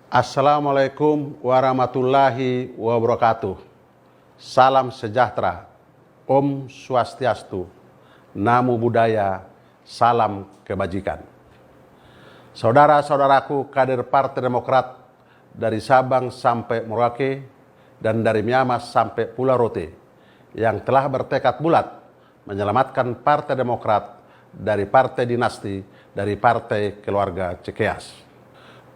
Assalamualaikum warahmatullahi wabarakatuh. Salam sejahtera, Om Swastiastu, Namo Buddhaya, salam kebajikan. Saudara-saudaraku kader Partai Demokrat dari Sabang sampai Merauke dan dari Miamas sampai Pulau Rote yang telah bertekad bulat menyelamatkan Partai Demokrat dari partai dinasti, dari partai keluarga Cikeas,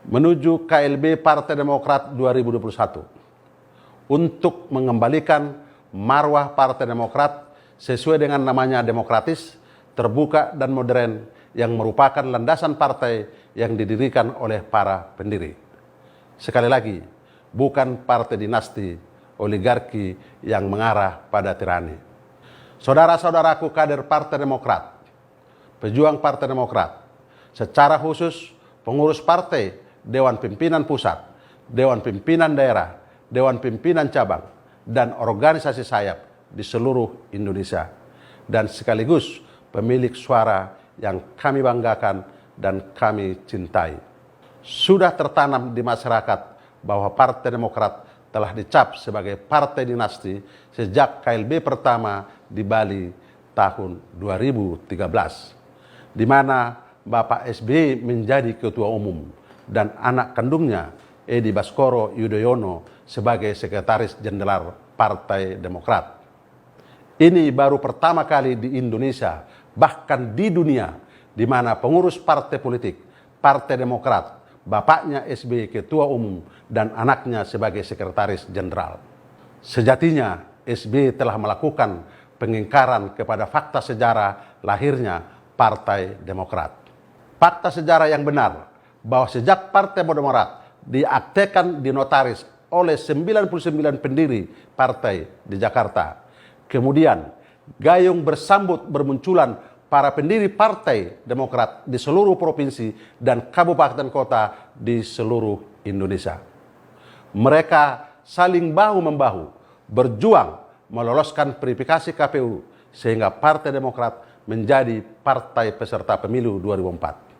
menuju KLB Partai Demokrat 2021 untuk mengembalikan marwah Partai Demokrat sesuai dengan namanya demokratis, terbuka dan modern yang merupakan landasan partai yang didirikan oleh para pendiri. Sekali lagi, bukan partai dinasti, oligarki yang mengarah pada tirani. Saudara-saudaraku kader Partai Demokrat, pejuang Partai Demokrat, secara khusus pengurus partai, Dewan Pimpinan Pusat, Dewan Pimpinan Daerah, Dewan Pimpinan Cabang, dan organisasi sayap di seluruh Indonesia, dan sekaligus pemilik suara yang kami banggakan dan kami cintai. Sudah tertanam di masyarakat bahwa Partai Demokrat telah dicap sebagai partai dinasti sejak KLB pertama di Bali tahun 2013, di mana Bapak SBY menjadi ketua umum dan anak kandungnya Edi Baskoro Yudhoyono sebagai sekretaris jenderal Partai Demokrat. Ini baru pertama kali di Indonesia, bahkan di dunia, di mana pengurus partai politik, Partai Demokrat, bapaknya SBY ketua umum dan anaknya sebagai sekretaris jenderal. Sejatinya SBY telah melakukan pengingkaran kepada fakta sejarah lahirnya Partai Demokrat. Fakta sejarah yang benar bahwa sejak Partai Demokrat diaktekan di notaris oleh 99 pendiri partai di Jakarta, kemudian gayung bersambut bermunculan para pendiri Partai Demokrat di seluruh provinsi dan kabupaten kota di seluruh Indonesia. Mereka saling bahu-membahu berjuang meloloskan verifikasi KPU sehingga Partai Demokrat menjadi partai peserta pemilu 2004.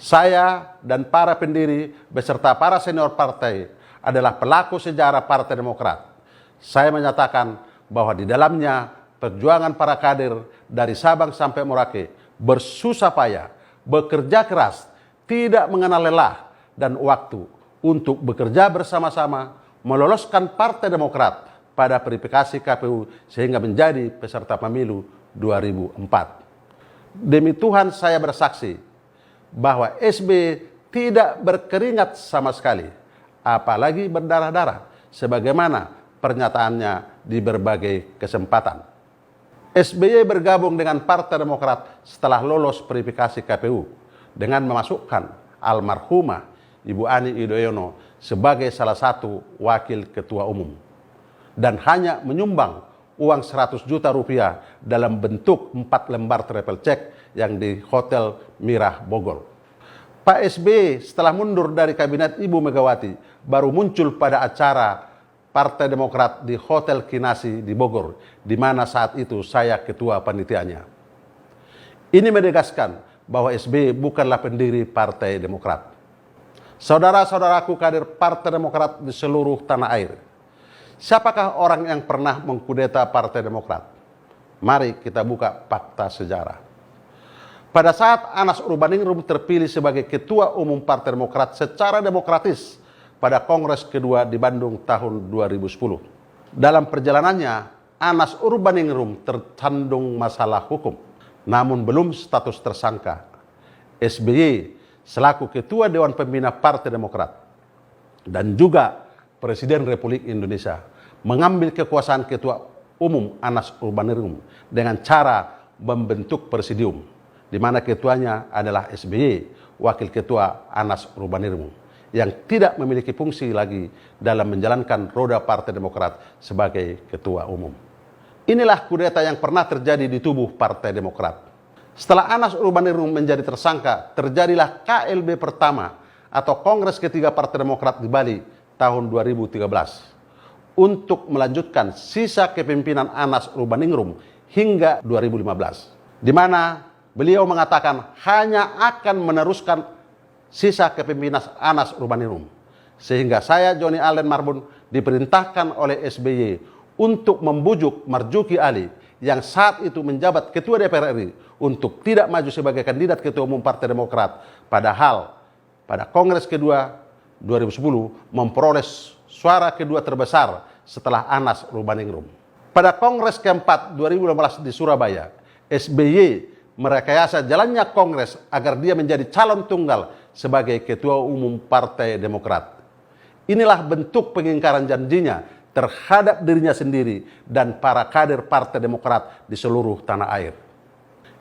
Saya dan para pendiri beserta para senior partai adalah pelaku sejarah Partai Demokrat. Saya menyatakan bahwa di dalamnya perjuangan para kader dari Sabang sampai Merauke bersusah payah, bekerja keras, tidak mengenal lelah dan waktu untuk bekerja bersama-sama meloloskan Partai Demokrat pada verifikasi KPU sehingga menjadi peserta pemilu 2004. Demi Tuhan saya bersaksi bahwa SBY tidak berkeringat sama sekali, apalagi berdarah-darah, sebagaimana pernyataannya di berbagai kesempatan. SBY bergabung dengan Partai Demokrat setelah lolos verifikasi KPU dengan memasukkan almarhumah Ibu Ani Yudhoyono sebagai salah satu wakil ketua umum dan hanya menyumbang uang 100 juta rupiah dalam bentuk 4 lembar travel check yang di Hotel Mirah Bogor. Pak SBY setelah mundur dari kabinet Ibu Megawati baru muncul pada acara Partai Demokrat di Hotel Kinasi di Bogor, di mana saat itu saya ketua panitianya. Ini menegaskan bahwa SBY bukanlah pendiri Partai Demokrat. Saudara-saudaraku kader Partai Demokrat di seluruh tanah air, siapakah orang yang pernah mengkudeta Partai Demokrat? Mari kita buka fakta sejarah. Pada saat Anas Urbaningrum terpilih sebagai Ketua Umum Partai Demokrat secara demokratis pada Kongres kedua di Bandung tahun 2010. Dalam perjalanannya, Anas Urbaningrum tersandung masalah hukum, namun belum status tersangka. SBY selaku Ketua Dewan Pembina Partai Demokrat dan juga Presiden Republik Indonesia mengambil kekuasaan Ketua Umum Anas Urbaningrum dengan cara membentuk presidium, di mana ketuanya adalah SBY, wakil ketua Anas Urbaningrum, yang tidak memiliki fungsi lagi dalam menjalankan roda Partai Demokrat sebagai ketua umum. Inilah kudeta yang pernah terjadi di tubuh Partai Demokrat. Setelah Anas Urbaningrum menjadi tersangka, terjadilah KLB pertama atau Kongres ketiga Partai Demokrat di Bali tahun 2013 untuk melanjutkan sisa kepemimpinan Anas Urbaningrum hingga 2015, di mana beliau mengatakan hanya akan meneruskan sisa kepemimpinan Anas Urbaningrum Sehingga saya, Johnny Allen Marbun, diperintahkan oleh SBY untuk membujuk Marzuki Ali yang saat itu menjabat Ketua DPR RI untuk tidak maju sebagai kandidat Ketua Umum Partai Demokrat. Padahal pada Kongres kedua 2010 memperoleh suara kedua terbesar setelah Anas Urbaningrum. Pada Kongres keempat 2015 di Surabaya, SBY merekayasa jalannya Kongres agar dia menjadi calon tunggal sebagai Ketua Umum Partai Demokrat. Inilah bentuk pengingkaran janjinya terhadap dirinya sendiri dan para kader Partai Demokrat di seluruh tanah air.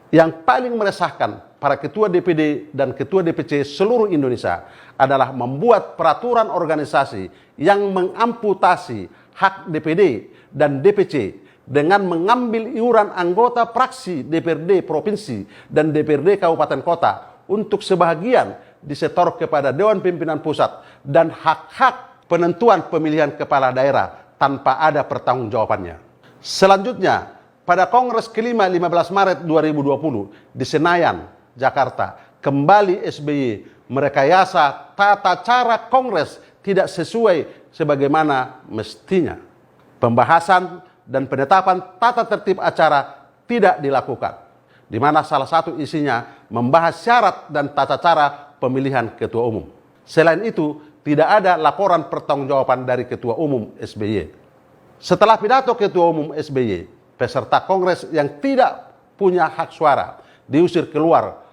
Yang paling meresahkan para ketua DPD dan ketua DPC seluruh Indonesia adalah membuat peraturan organisasi yang mengamputasi hak DPD dan DPC dengan mengambil iuran anggota fraksi DPRD Provinsi dan DPRD Kabupaten Kota untuk sebagian disetor kepada Dewan Pimpinan Pusat dan hak-hak penentuan pemilihan kepala daerah tanpa ada pertanggungjawabannya. Selanjutnya, pada Kongres kelima 15 Maret 2020 di Senayan, Jakarta, kembali SBY merekayasa tata cara Kongres tidak sesuai sebagaimana mestinya. Pembahasan dan penetapan tata tertib acara tidak dilakukan, di mana salah satu isinya membahas syarat dan tata cara pemilihan ketua umum. Selain itu, tidak ada laporan pertanggungjawaban dari ketua umum SBY. Setelah pidato ketua umum SBY, peserta kongres yang tidak punya hak suara diusir keluar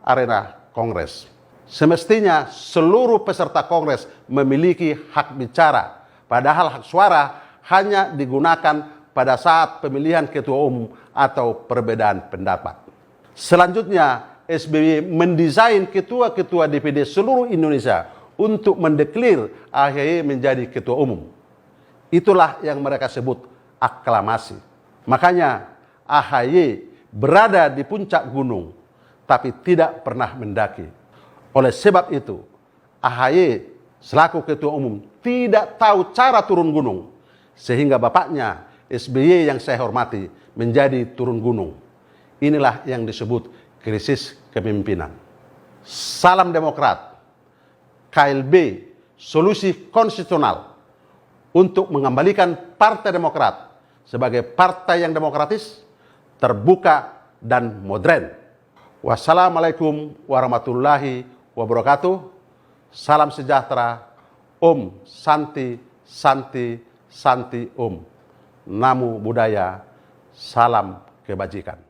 arena kongres. Semestinya seluruh peserta kongres memiliki hak bicara, padahal hak suara hanya digunakan pada saat pemilihan ketua umum atau perbedaan pendapat. Selanjutnya, SBY mendesain ketua-ketua DPD seluruh Indonesia untuk mendeklir AHY menjadi ketua umum. Itulah yang mereka sebut aklamasi. Makanya AHY berada di puncak gunung, tapi tidak pernah mendaki. Oleh sebab itu, AHY selaku ketua umum tidak tahu cara turun gunung, sehingga bapaknya SBY yang saya hormati menjadi turun gunung. Inilah yang disebut krisis kepemimpinan. Salam Demokrat, KLB, solusi konstitusional untuk mengembalikan Partai Demokrat sebagai partai yang demokratis, terbuka, dan modern. Wassalamualaikum warahmatullahi wabarakatuh. Salam sejahtera. Om Santi Santi Santi Om. Namo Buddhaya. Salam kebajikan.